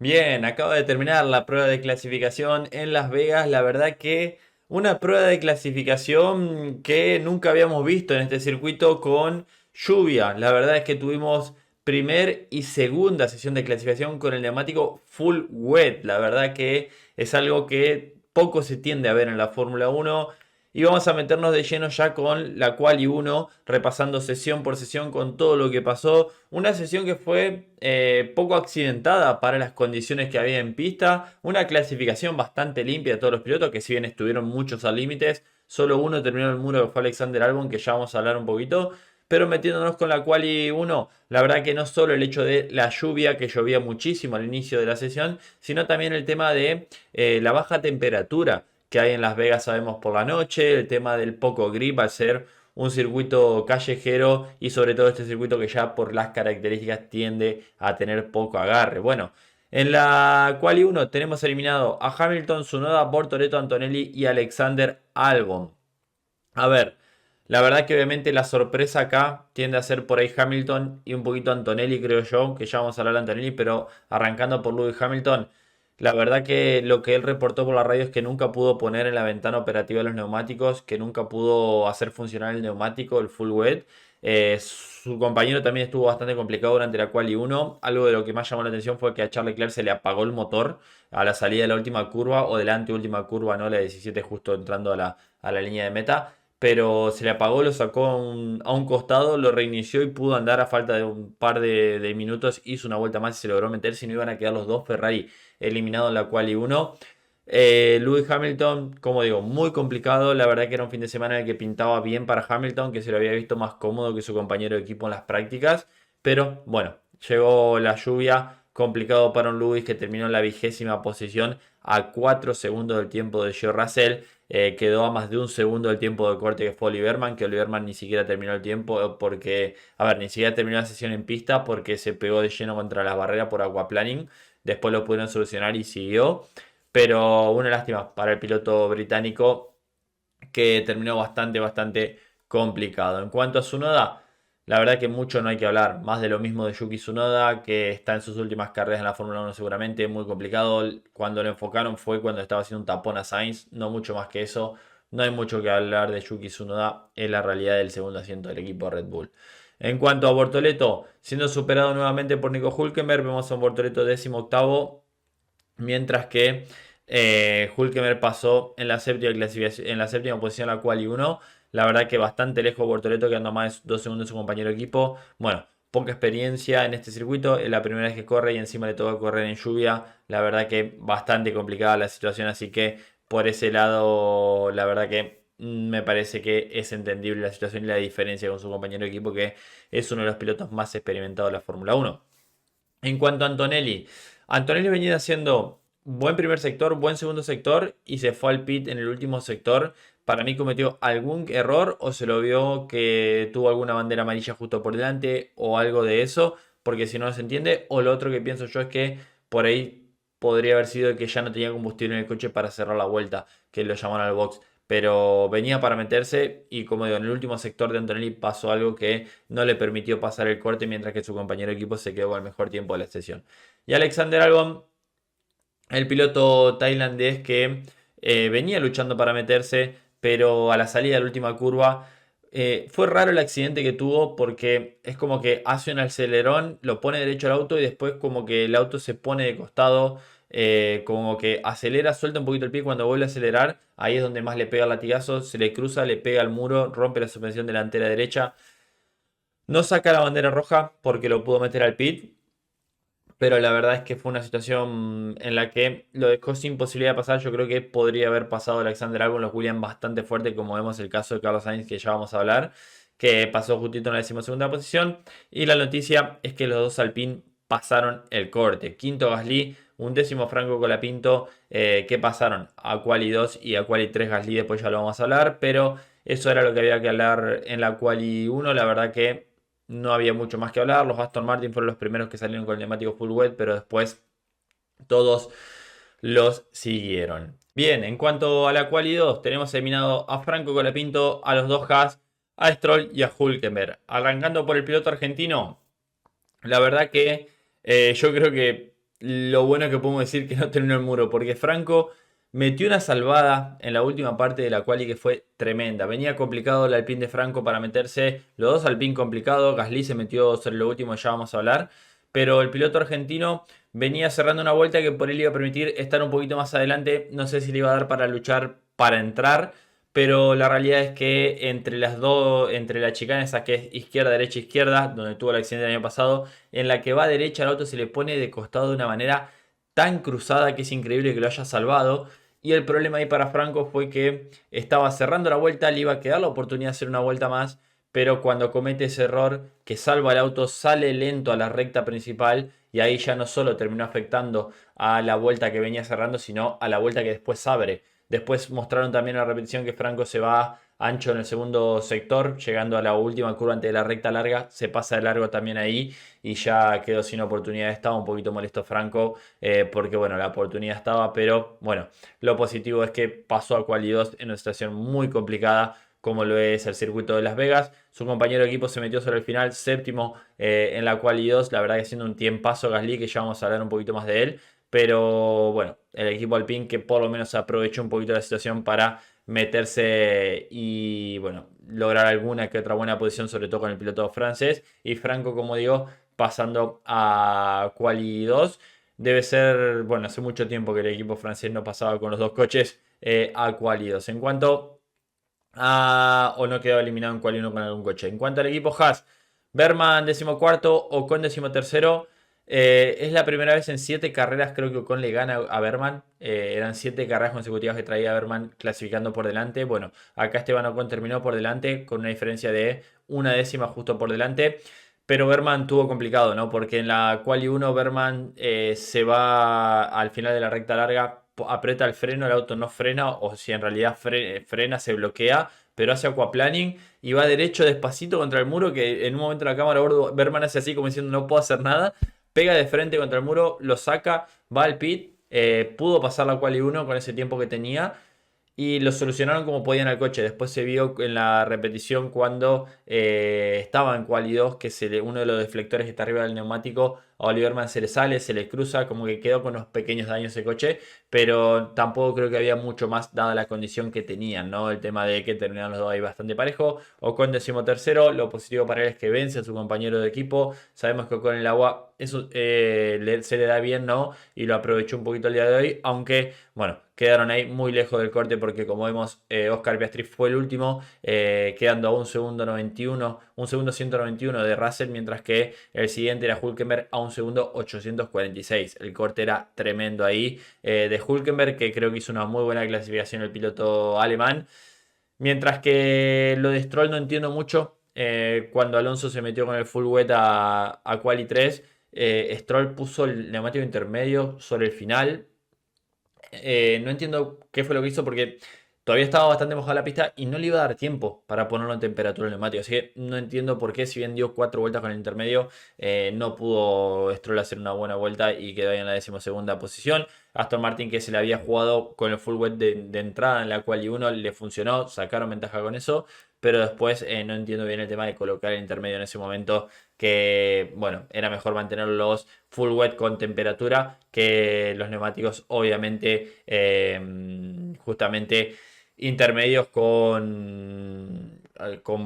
Bien, acaba de terminar la prueba de clasificación en Las Vegas. La verdad que una prueba de clasificación que nunca habíamos visto en este circuito con lluvia. La verdad es que tuvimos primer y segunda sesión de clasificación con el neumático full wet. La verdad que es algo que poco se tiende a ver en la Fórmula Uno. Y vamos a meternos de lleno ya con la Quali 1, repasando sesión por sesión con todo lo que pasó. Una sesión que fue poco accidentada para las condiciones que había en pista. Una clasificación bastante limpia de todos los pilotos, que si bien estuvieron muchos al límites, solo uno terminó el muro, que fue Alexander Albon, que ya vamos a hablar un poquito. Pero metiéndonos con la Quali 1, la verdad que no solo el hecho de la lluvia, que llovía muchísimo al inicio de la sesión, sino también el tema de la baja temperatura que hay en Las Vegas, sabemos, por la noche, el tema del poco grip al ser un circuito callejero y sobre todo este circuito que ya por las características tiende a tener poco agarre. Bueno, en la Quali 1 tenemos eliminado a Hamilton, Tsunoda, Bortoleto, Antonelli y Alexander Albon. A ver, la verdad que obviamente la sorpresa acá tiende a ser por ahí Hamilton y un poquito Antonelli, creo yo, que ya vamos a hablar de Antonelli, pero arrancando por Lewis Hamilton, la verdad que lo que él reportó por la radio es que nunca pudo poner en la ventana operativa los neumáticos, que nunca pudo hacer funcionar el neumático, el full wet. Su compañero también estuvo bastante complicado durante la quali 1. Algo de lo que más llamó la atención fue que a Charles Leclerc se le apagó el motor a la salida de la última curva o de la anteúltima curva, no la 17, justo entrando a la línea de meta, pero se le apagó, lo sacó a un costado, lo reinició y pudo andar a falta de un par de minutos, hizo una vuelta más y se logró meter, si no iban a quedar los dos Ferrari eliminados en la quali 1. Lewis Hamilton, como digo, muy complicado. La verdad que era un fin de semana en el que pintaba bien para Hamilton, que se lo había visto más cómodo que su compañero de equipo en las prácticas. Pero bueno, llegó la lluvia, complicado para un Lewis que terminó en la 20ª posición a 4 segundos del tiempo de George Russell. Quedó a más de un segundo del tiempo de corte que fue Oliverman, que Oliverman ni siquiera terminó el tiempo porque, a ver, ni siquiera terminó la sesión en pista porque se pegó de lleno contra las barreras por aquaplaning. Después lo pudieron solucionar y siguió. Pero una lástima para el piloto británico que terminó bastante complicado. En cuanto a Tsunoda, la verdad que mucho no hay que hablar. Más de lo mismo de Yuki Tsunoda, que está en sus últimas carreras en la Fórmula 1 seguramente, muy complicado. Cuando lo enfocaron fue cuando estaba haciendo un tapón a Sainz, no mucho más que eso. No hay mucho que hablar de Yuki Tsunoda, es la realidad del segundo asiento del equipo Red Bull. En cuanto a Bortoleto, siendo superado nuevamente por Nico Hülkenberg, vemos a un Bortoleto 18º, mientras que Hülkenberg pasó en la séptima clasificación, en la séptima posición a la quali 1. La verdad que bastante lejos Bortoleto, quedando más de 2 segundos de su compañero de equipo. Bueno, poca experiencia en este circuito. Es la primera vez que corre y encima le toca correr en lluvia. La verdad que bastante complicada la situación. Así que por ese lado, la verdad que me parece que es entendible la situación y la diferencia con su compañero de equipo, que es uno de los pilotos más experimentados de la Fórmula 1. En cuanto a Antonelli, Antonelli venía haciendo buen primer sector, buen segundo sector y se fue al pit en el último sector. Para mí cometió algún error o se lo vio que tuvo alguna bandera amarilla justo por delante o algo de eso, porque si no se entiende. O lo otro que pienso yo es que por ahí podría haber sido que ya no tenía combustible en el coche para cerrar la vuelta, que lo llamaron al box. Pero venía para meterse y como digo, en el último sector de Antonelli pasó algo que no le permitió pasar el corte mientras que su compañero de equipo se quedó con el mejor tiempo de la sesión. Y Alexander Albon, el piloto tailandés que venía luchando para meterse, pero a la salida de la última curva fue raro el accidente que tuvo porque es como que hace un acelerón, lo pone derecho al auto y después como que el auto se pone de costado, como que acelera, suelta un poquito el pie cuando vuelve a acelerar, ahí es donde más le pega el latigazo, se le cruza, le pega al muro, rompe la suspensión delantera derecha. No saca la bandera roja porque lo pudo meter al pit, pero la verdad es que fue una situación en la que lo dejó sin posibilidad de pasar. Yo creo que podría haber pasado Alexander Albon, los Williams bastante fuerte, como vemos el caso de Carlos Sainz, que ya vamos a hablar, que pasó justito en la 12ª posición. Y la noticia es que los dos Alpine pasaron el corte. Quinto Gasly, un décimo Franco Colapinto, que pasaron a Quali 2 y a Quali 3 Gasly, después ya lo vamos a hablar, pero eso era lo que había que hablar en la Quali 1. La verdad que no había mucho más que hablar. Los Aston Martin fueron los primeros que salieron con el neumático full wet, pero después todos los siguieron. Bien, en cuanto a la quali 2, tenemos eliminado a Franco Colapinto, a los dos Haas, a Stroll y a Hülkenberg. Arrancando por el piloto argentino, la verdad que yo creo que lo bueno que podemos decir que no terminó el muro, porque Franco metió una salvada en la última parte de la quali que fue tremenda. Venía complicado el Alpine de Franco para meterse, los dos Alpine complicado, Gasly se metió sobre lo último, ya vamos a hablar, pero el piloto argentino venía cerrando una vuelta que por él iba a permitir estar un poquito más adelante, no sé si le iba a dar para luchar para entrar, pero la realidad es que entre las dos, entre la chicana esa que es izquierda, derecha, izquierda, donde tuvo el accidente el año pasado, en la que va derecha el auto se le pone de costado de una manera tan cruzada que es increíble que lo haya salvado. Y el problema ahí para Franco fue que estaba cerrando la vuelta, le iba a quedar la oportunidad de hacer una vuelta más, pero cuando comete ese error que salva el auto, sale lento a la recta principal y ahí ya no solo terminó afectando a la vuelta que venía cerrando, sino a la vuelta que después abre. Después mostraron también la repetición que Franco se va ancho en el segundo sector, llegando a la última curva antes de la recta larga, se pasa de largo también ahí y ya quedó sin oportunidad. Estaba un poquito molesto Franco porque bueno, la oportunidad estaba, pero bueno, lo positivo es que pasó a quali 2 en una situación muy complicada como lo es el circuito de Las Vegas. Su compañero de equipo se metió sobre el final, séptimo en la quali 2, la verdad que haciendo un tiempazo Gasly, que ya vamos a hablar un poquito más de él. Pero bueno, el equipo Alpine que por lo menos aprovechó un poquito la situación para meterse y bueno, lograr alguna que otra buena posición, sobre todo con el piloto francés. Y Franco, como digo, pasando a Quali 2. Debe ser, bueno, hace mucho tiempo que el equipo francés no pasaba con los dos coches a Quali 2. En cuanto o no quedaba eliminado en Quali 1 con algún coche. En cuanto al equipo Haas, Berman 14º, Ocon 13º. Es la primera vez en 7 carreras, creo que Ocon le gana a Berman. Eran 7 carreras consecutivas que traía Berman clasificando por delante. Bueno, acá Esteban Ocon terminó por delante con una diferencia de una décima justo por delante. Pero Berman tuvo complicado, ¿no? Porque en la Quali 1 Berman se va al final de la recta larga, aprieta el freno, el auto no frena, o si en realidad frena, se bloquea, pero hace aquaplaning y va derecho despacito contra el muro, que en un momento la cámara a bordo Berman hace así como diciendo no puedo hacer nada, pega de frente contra el muro, lo saca, va al pit, pudo pasar la Quali 1 con ese tiempo que tenía. Y lo solucionaron como podían al coche. Después se vio en la repetición cuando estaba en quali 2 que uno de los deflectores que está arriba del neumático a Oliverman se le sale, se le cruza, como que quedó con unos pequeños daños el coche. Pero tampoco creo que había mucho más dada la condición que tenían, ¿no? El tema de que terminaron los dos ahí bastante parejo. Ocon 13º, lo positivo para él es que vence a su compañero de equipo. Sabemos que Ocon en el agua eso se le da bien, ¿no? Y lo aprovechó un poquito el día de hoy, aunque bueno, quedaron ahí muy lejos del corte porque como vemos Oscar Piastri fue el último, quedando a un segundo 91, un segundo 191 de Russell, mientras que el siguiente era Hülkenberg a un segundo 846. El corte era tremendo ahí de Hülkenberg, que creo que hizo una muy buena clasificación el piloto alemán. Mientras que lo de Stroll no entiendo mucho. Cuando Alonso se metió con el full wet a Quali 3, Stroll puso el neumático intermedio sobre el final. No entiendo qué fue lo que hizo porque todavía estaba bastante mojada la pista y no le iba a dar tiempo para ponerlo en temperatura el neumático. Así que no entiendo por qué, si bien dio 4 vueltas con el intermedio, no pudo Stroll hacer una buena vuelta y quedó ahí en la 12ª posición. Aston Martin, que se le había jugado con el full wet de entrada en la cual y uno le funcionó, sacaron ventaja con eso. Pero después no entiendo bien el tema de colocar el intermedio en ese momento, que bueno, era mejor mantenerlos full wet con temperatura que los neumáticos obviamente justamente intermedios con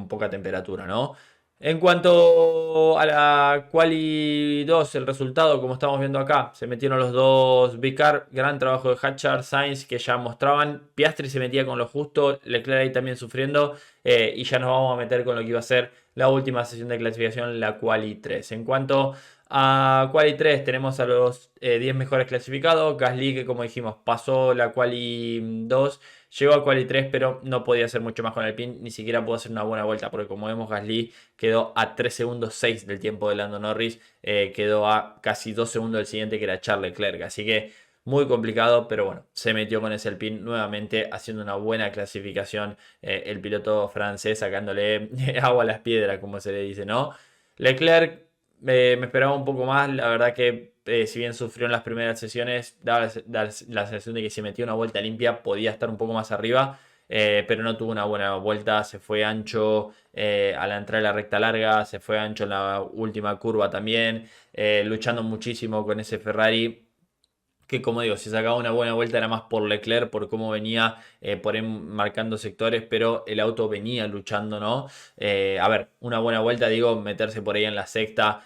poca temperatura, ¿no? En cuanto a la Quali 2, el resultado, como estamos viendo acá, se metieron los dos Vicar, gran trabajo de Hatchard, Sainz, que ya mostraban, Piastri se metía con lo justo, Leclerc ahí también sufriendo, y ya nos vamos a meter con lo que iba a ser la última sesión de clasificación, la Quali 3. En cuanto a Quali 3 tenemos a los 10 mejores clasificados. Gasly, que como dijimos pasó la Quali 2, llegó a Quali 3 pero no podía hacer mucho más con el pin, ni siquiera pudo hacer una buena vuelta porque como vemos Gasly quedó a 3 segundos 6 del tiempo de Lando Norris, quedó a casi 2 segundos del siguiente que era Charles Leclerc, así que muy complicado, pero bueno, se metió con ese Alpine nuevamente haciendo una buena clasificación el piloto francés, sacándole agua a las piedras, como se le dice, ¿no? Leclerc me esperaba un poco más, la verdad que si bien sufrió en las primeras sesiones, daba la sensación de que si metía una vuelta limpia podía estar un poco más arriba, pero no tuvo una buena vuelta, se fue ancho a la entrada de la recta larga, se fue ancho en la última curva también, luchando muchísimo con ese Ferrari. que como digo, si sacaba una buena vuelta era más por Leclerc, por cómo venía por ahí marcando sectores, pero el auto venía luchando, ¿no? A ver, una buena vuelta, digo, meterse por ahí en la sexta,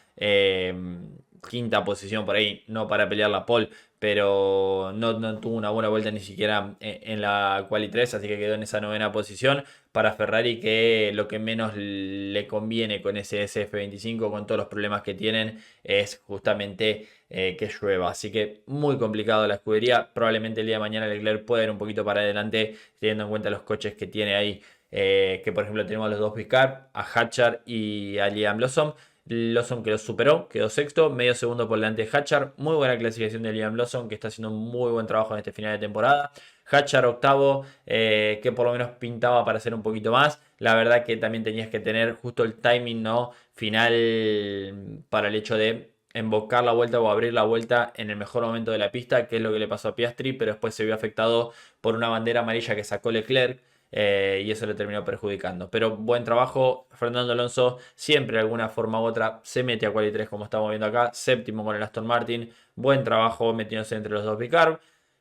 quinta posición por ahí, no para pelear la pole, pero no tuvo una buena vuelta ni siquiera en la quali 3, así que quedó en esa novena posición para Ferrari, que lo que menos le conviene con ese SF25, con todos los problemas que tienen, es justamente que llueva. Así que muy complicado la escudería. Probablemente el día de mañana Leclerc pueda ir un poquito para adelante, teniendo en cuenta los coches que tiene ahí. Que por ejemplo tenemos a los dos Picard, a Hatchard y a Liam Lawson. Lawson que lo superó, quedó sexto, medio segundo por delante de Hatchard. Muy buena clasificación de Liam Lawson, que está haciendo un muy buen trabajo en este final de temporada. Hatchard octavo, que por lo menos pintaba para hacer un poquito más. La verdad que también tenías que tener justo el timing, ¿no? Final para el hecho de embocar la vuelta o abrir la vuelta en el mejor momento de la pista, que es lo que le pasó a Piastri, pero después se vio afectado por una bandera amarilla que sacó Leclerc. Y eso le terminó perjudicando. Pero buen trabajo, Fernando Alonso siempre de alguna forma u otra se mete a quali 3 como estamos viendo acá, séptimo con el Aston Martin, buen trabajo metiéndose entre los dos Picard.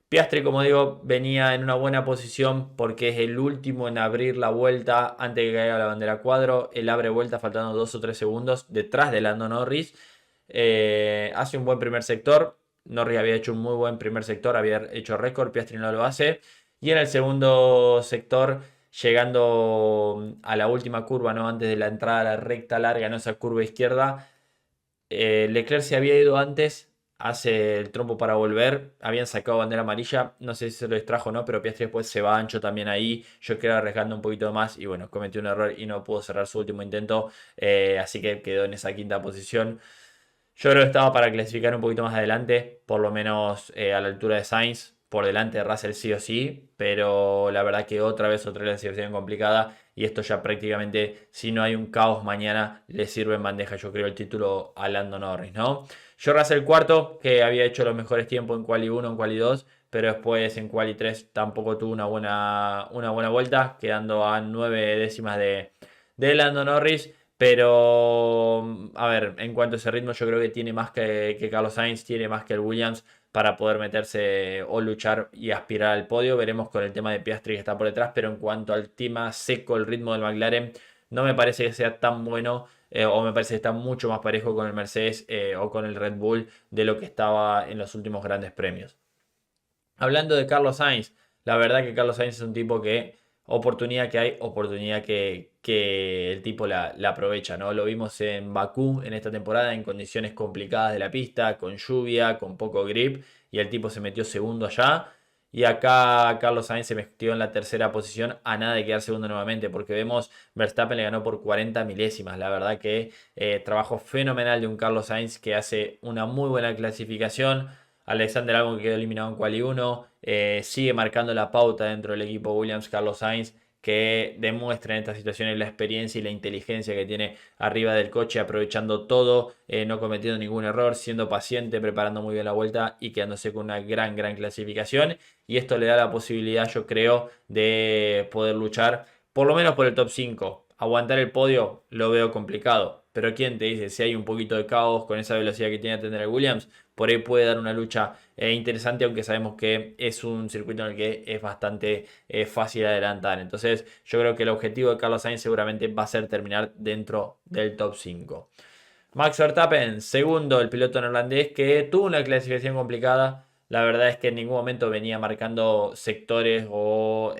Piastri, como digo, venía en una buena posición porque es el último en abrir la vuelta antes de que caiga la bandera cuadro. Él abre vuelta faltando 2 o 3 segundos detrás de Lando Norris. Hace un buen primer sector. Norris había hecho un muy buen primer sector, había hecho récord, Piastri no lo hace. Y en el segundo sector, llegando a la última curva, ¿no? Antes de la entrada a la recta larga, ¿no? Esa curva izquierda, Leclerc se había ido antes, hace el trompo para volver, habían sacado bandera amarilla, no sé si se lo distrajo o no, pero Piastri después se va ancho también ahí, yo creo arriesgando un poquito más y bueno, cometió un error y no pudo cerrar su último intento, así que quedó en esa quinta posición. Yo creo que estaba para clasificar un poquito más adelante, por lo menos a la altura de Sainz, por delante de Russell sí o sí, pero la verdad que otra vez otra clasificación complicada y esto ya prácticamente, si no hay un caos mañana, le sirve en bandeja, yo creo, el título a Lando Norris, ¿no? Yo Russell cuarto, que había hecho los mejores tiempos en Quali 1, en Quali 2, pero después en Quali 3 tampoco tuvo una buena vuelta, quedando a 9 décimas de Lando Norris. Pero, a ver, en cuanto a ese ritmo, yo creo que tiene más que Carlos Sainz, tiene más que el Williams para poder meterse o luchar y aspirar al podio. Veremos con el tema de Piastri que está por detrás, pero en cuanto al tema seco, el ritmo del McLaren, no me parece que sea tan bueno, o me parece que está mucho más parejo con el Mercedes o con el Red Bull de lo que estaba en los últimos grandes premios. Hablando de Carlos Sainz, la verdad que Carlos Sainz es un tipo que oportunidad que hay, oportunidad que el tipo la aprovecha, ¿no? Lo vimos en Bakú en esta temporada en condiciones complicadas de la pista, con lluvia, con poco grip, y el tipo se metió segundo allá. Y acá Carlos Sainz se metió en la tercera posición a nada de quedar segundo nuevamente, porque vemos Verstappen le ganó por 40 milésimas. La verdad que trabajo fenomenal de un Carlos Sainz que hace una muy buena clasificación. Alexander Albon que quedó eliminado en Quali 1, sigue marcando la pauta dentro del equipo Williams Carlos Sainz, que demuestra en estas situaciones la experiencia y la inteligencia que tiene arriba del coche, aprovechando todo, no cometiendo ningún error, siendo paciente, preparando muy bien la vuelta y quedándose con una gran clasificación. Y esto le da la posibilidad, yo creo, de poder luchar por lo menos por el top 5. Aguantar el podio lo veo complicado, pero ¿quién te dice si hay un poquito de caos con esa velocidad que tiene que tener el Williams? Por ahí puede dar una lucha interesante, aunque sabemos que es un circuito en el que es bastante fácil de adelantar. Entonces, yo creo que el objetivo de Carlos Sainz seguramente va a ser terminar dentro del top 5. Max Verstappen, segundo, el piloto neerlandés que tuvo una clasificación complicada. La verdad es que en ningún momento venía marcando sectores o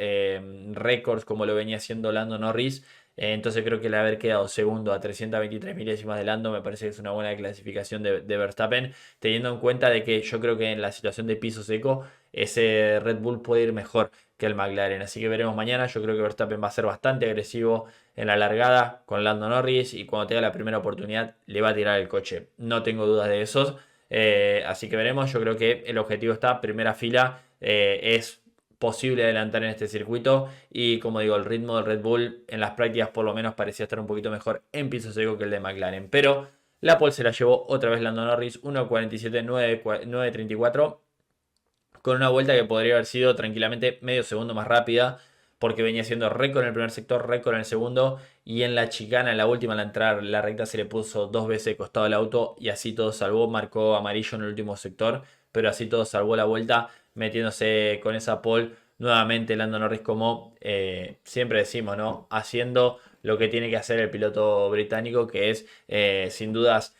récords como lo venía haciendo Lando Norris. Entonces creo que el haber quedado segundo a 323 milésimas de Lando me parece que es una buena clasificación de Verstappen, teniendo en cuenta de que yo creo que en la situación de piso seco ese Red Bull puede ir mejor que el McLaren. Así que veremos mañana. Yo creo que Verstappen va a ser bastante agresivo en la largada con Lando Norris y cuando tenga la primera oportunidad le va a tirar el coche. No tengo dudas de esos. Así que veremos. Yo creo que el objetivo está primera fila. Es posible adelantar en este circuito y como digo el ritmo del Red Bull en las prácticas por lo menos parecía estar un poquito mejor en piso seco que el de McLaren, pero la pole se la llevó otra vez Lando Norris 1.47 9.34 con una vuelta que podría haber sido tranquilamente medio segundo más rápida, porque venía siendo récord en el primer sector, récord en el segundo, y en la chicana, en la última, al entrar la recta se le puso dos veces de costado el auto, y así todo salvó, marcó amarillo en el último sector, pero así todo salvó la vuelta metiéndose con esa pole. Nuevamente Lando Norris como siempre decimos, ¿no? Haciendo lo que tiene que hacer el piloto británico, que es sin dudas,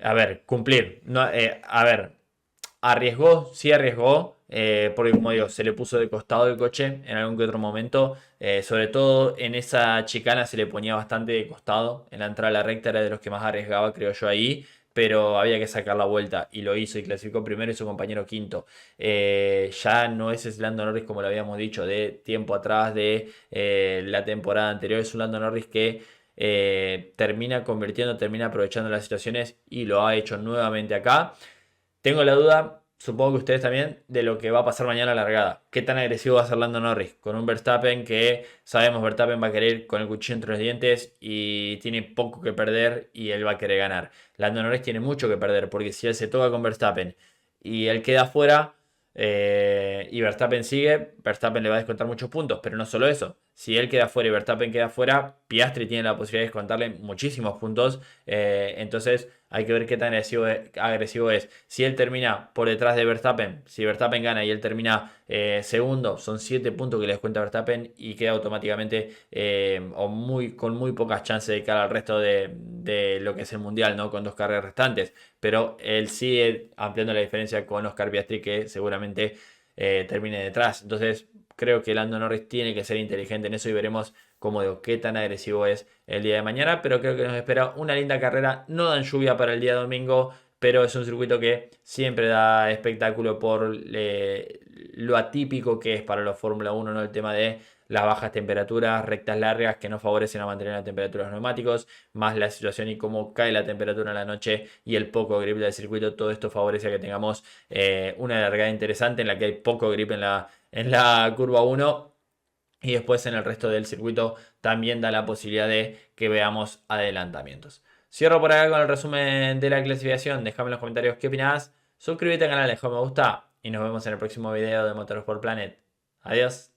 a ver, cumplir. No, a ver, arriesgó, sí arriesgó, porque como digo, se le puso de costado el coche en algún que otro momento. Sobre todo en esa chicana se le ponía bastante de costado. En la entrada a la recta era de los que más arriesgaba, creo yo, ahí. Pero había que sacar la vuelta y lo hizo y clasificó primero y su compañero quinto. Ya no es ese Lando Norris como lo habíamos dicho de tiempo atrás de la temporada anterior. Es un Lando Norris que termina convirtiendo, termina aprovechando las situaciones y lo ha hecho nuevamente acá. Tengo la duda, supongo que ustedes también, de lo que va a pasar mañana a la largada. ¿Qué tan agresivo va a ser Lando Norris? Con un Verstappen que sabemos Verstappen va a querer ir con el cuchillo entre los dientes y tiene poco que perder y él va a querer ganar. Lando Norris tiene mucho que perder porque si él se toca con Verstappen y él queda fuera y Verstappen sigue, Verstappen le va a descontar muchos puntos, pero no solo eso. Si él queda fuera y Verstappen queda fuera, Piastri tiene la posibilidad de descontarle muchísimos puntos. Entonces hay que ver qué tan agresivo es. Si él termina por detrás de Verstappen, si Verstappen gana y él termina segundo, son 7 puntos que le descuenta Verstappen y queda automáticamente con muy pocas chances de cara al resto de lo que es el mundial, ¿no? Con 2 carreras restantes. Pero él sigue ampliando la diferencia con Oscar Piastri, que seguramente termine detrás. Entonces creo que Lando Norris tiene que ser inteligente en eso y veremos, como digo, qué tan agresivo es el día de mañana. Pero creo que nos espera una linda carrera. No dan lluvia para el día domingo, pero es un circuito que siempre da espectáculo por lo atípico que es para los Fórmula 1, ¿no? El tema de las bajas temperaturas, rectas largas que no favorecen a mantener la temperatura de los neumáticos, más la situación y cómo cae la temperatura en la noche y el poco grip del circuito. Todo esto favorece a que tengamos una largada interesante en la que hay poco grip en la curva 1 y después en el resto del circuito también da la posibilidad de que veamos adelantamientos. Cierro por acá con el resumen de la clasificación. Déjame en los comentarios qué opinás. Suscríbete al canal, deja me gusta y nos vemos en el próximo video de Motorsport Planet. Adiós.